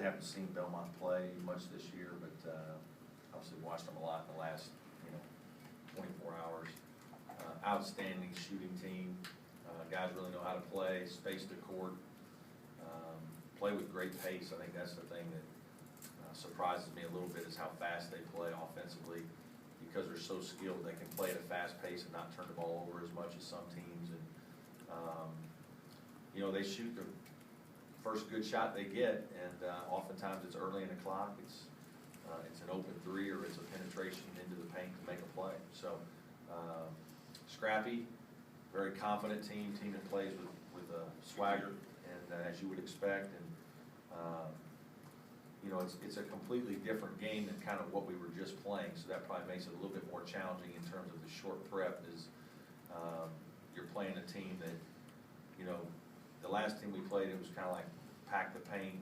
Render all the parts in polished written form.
really haven't seen Belmont play much this year, but obviously watched them a lot in the last 24 hours. Outstanding shooting team. Guys really know how to play, space the court, play with great pace. I think that's the thing that surprises me a little bit is how fast they play offensively. Because they're so skilled, they can play at a fast pace and not turn the ball over as much as some teams. And they shoot the first good shot they get, and oftentimes it's early in the clock. It's an open three or it's a penetration into the paint to make a play. So scrappy, very confident team that plays with a swagger, and as you would expect. And it's a completely different game than kind of what we were just playing, so that probably makes it a little bit more challenging in terms of the short prep. Is you're playing a team that, the last team we played, it was kind of like pack the paint,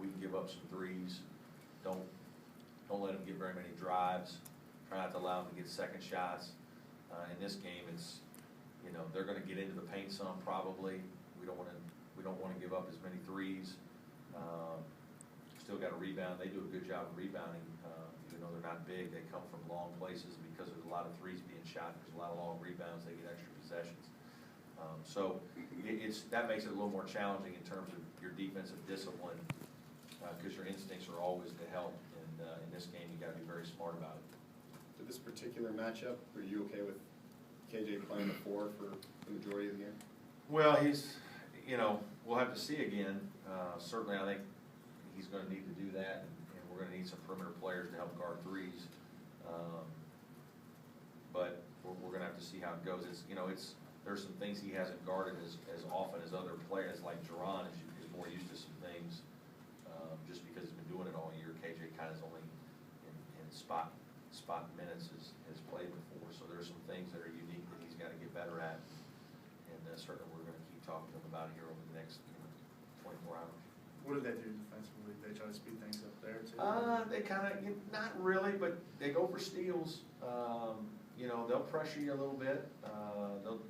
we give up some threes, don't let them get very many drives, try not to allow them to get second shots. In this game, it's, they're going to get into the paint some probably. We don't want to give up as many threes. Still got to rebound. They do a good job of rebounding, even though they're not big. They come from long places because there's a lot of threes being shot. There's a lot of long rebounds. They get extra possessions. So that makes it a little more challenging in terms of your defensive discipline, because your instincts are always to help. And in this game, you got to be very smart about it. For this particular matchup, are you okay with KJ playing the 4 for the majority of the game? Well, we'll have to see again. Certainly, I think he's going to need to do that, and we're going to need some perimeter players to help guard threes. But we're going to have to see how it goes. There's some things he hasn't guarded as often as other players, like Jerron is more used to some things, just because he's been doing it all year. KJ kind of is only in spot minutes has played before, so there's some things that are unique that he's got to get better at, and certainly we're going to keep talking to him about it here over the next 24 hours. What do they do defensively? They try to speed things up there too? They kind of, not really, but they go for steals. They'll pressure you a little bit.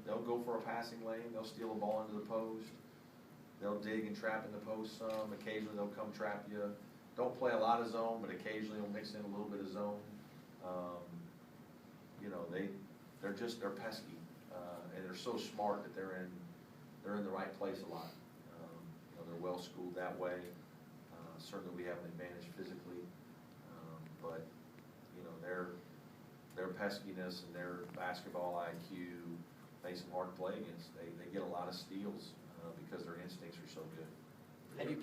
They'll go for a passing lane. They'll steal a ball into the post. They'll dig and trap in the post some. Occasionally they'll come trap you. Don't play a lot of zone, but occasionally they'll mix in a little bit of zone. They're pesky, and they're so smart that they're in the right place a lot. They're well schooled that way. Certainly we have an advantage physically, but their peskiness and their basketball IQ makes them hard to play against. They get a lot of steals because their instincts are so good. Have you